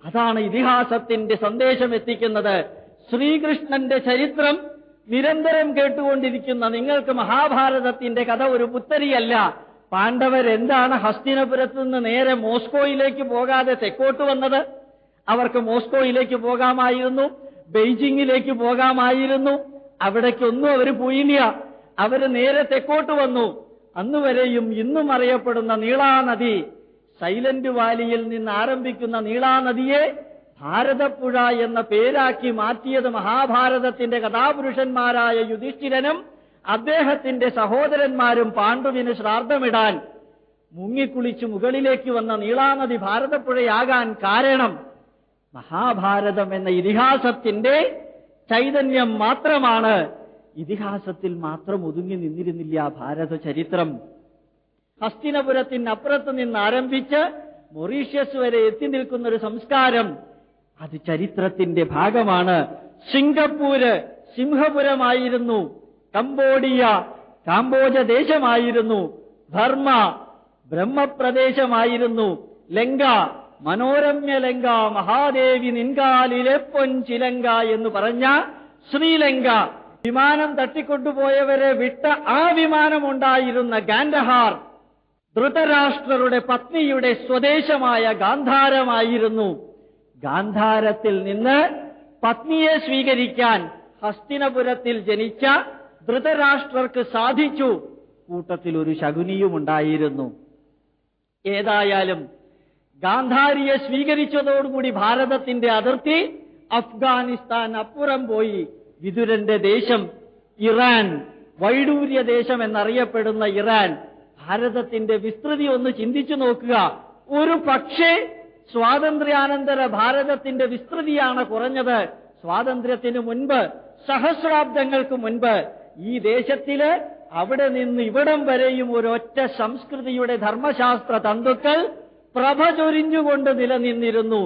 അതാണ് ഇതിഹാസത്തിന്റെ സന്ദേശം എത്തിക്കുന്നത്. ശ്രീകൃഷ്ണന്റെ ചരിത്രം നിരന്തരം കേട്ടുകൊണ്ടിരിക്കുന്ന നിങ്ങൾക്ക് മഹാഭാരതത്തിന്റെ കഥ ഒരു പുത്തരിയല്ല. പാണ്ഡവരെന്താണ് ഹസ്തിനപുരത്ത് നിന്ന് നേരെ മോസ്കോയിലേക്ക് പോകാതെ തെക്കോട്ട് വന്നത്? അവർക്ക് മോസ്കോയിലേക്ക് പോകാമായിരുന്നു, ബെയ്ജിങ്ങിലേക്ക് പോകാമായിരുന്നു. അവിടേക്കൊന്നും അവർ പോയില്ല. അവര് നേരെ തെക്കോട്ട് വന്നു. അന്നുവരെയും ഇന്നും അറിയപ്പെടുന്ന നീളാനദി, സൈലന്റ് വാലിയിൽ നിന്ന് ആരംഭിക്കുന്ന നീളാനദിയെ ഭാരതപ്പുഴ എന്ന പേരാക്കി മാറ്റിയത് മഹാഭാരതത്തിന്റെ കഥാപുരുഷന്മാരായ യുധിഷ്ഠിരനും അദ്ദേഹത്തിന്റെ സഹോദരന്മാരും പാണ്ഡുവിന് ശ്രാദ്ധമിടാൻ മുങ്ങിക്കുളിച്ച് മുകളിലേക്ക് വന്ന നീളാനദി ഭാരതപ്പുഴയാകാൻ കാരണം മഹാഭാരതം എന്ന ഇതിഹാസത്തിന്റെ ചൈതന്യം മാത്രമാണ്. ഇതിഹാസത്തിൽ മാത്രം ഒതുങ്ങി നിന്നിരുന്നില്ല ഭാരത ചരിത്രം. ഹസ്തിനപുരത്തിനപ്പുറത്ത് നിന്ന് ആരംഭിച്ച് മൊറീഷ്യസ് വരെ എത്തി നിൽക്കുന്ന ഒരു സംസ്കാരം, അത് ചരിത്രത്തിന്റെ ഭാഗമാണ്. സിംഗപ്പൂര് സിംഹപുരമായിരുന്നു, കംബോഡിയ കാംബോജ ദേശമായിരുന്നു, ബർമ്മ ബ്രഹ്മപ്രദേശമായിരുന്നു, ലങ്ക മനോരമ്യ ലങ്ക മഹാദേവി നിൻകാലിലെ പൊൻചിലങ്ക എന്ന് പറഞ്ഞ ശ്രീലങ്ക, വിമാനം തട്ടിക്കൊണ്ടുപോയവരെ വിട്ട ആ വിമാനമുണ്ടായിരുന്ന ഗാൻഡഹാർ, ധൃതരാഷ്ട്രരുടെ പത്നിയുടെ സ്വദേശമായ ഗാന്ധാരമായിരുന്നു. ഗാന്ധാരത്തിൽ നിന്ന് പത്നിയെ സ്വീകരിക്കാൻ ഹസ്തിനപുരത്തിൽ ജനിച്ച ധൃതരാഷ്ട്രർക്ക് സാധിച്ചു. കൂട്ടത്തിൽ ഒരു ശകുനിയുമുണ്ടായിരുന്നു. ഏതായാലും ഗാന്ധാരിയെ സ്വീകരിച്ചതോടുകൂടി ഭാരതത്തിന്റെ അതിർത്തി അഫ്ഗാനിസ്ഥാൻ അപ്പുറം പോയി. വിതുരന്റെ ദേശം ഇറാൻ, വൈഡൂര്യ ദേശം എന്നറിയപ്പെടുന്ന ഇറാൻ. ഭാരതത്തിന്റെ വിസ്തൃതി ഒന്ന് ചിന്തിച്ചു നോക്കുക. ഒരു പക്ഷേ സ്വാതന്ത്ര്യാനന്തര ഭാരതത്തിന്റെ വിസ്തൃതിയാണ് കുറഞ്ഞത്. സ്വാതന്ത്ര്യത്തിന് മുൻപ്, സഹസ്രാബ്ദങ്ങൾക്ക് മുൻപ് ഈ ദേശത്തില് അവിടെ നിന്ന് ഇവിടം വരെയും ഒരൊറ്റ സംസ്കൃതിയുടെ ധർമ്മശാസ്ത്ര തന്തുക്കൾ പ്രഭ ചൊരിഞ്ഞുകൊണ്ട് നിലനിന്നിരുന്നു.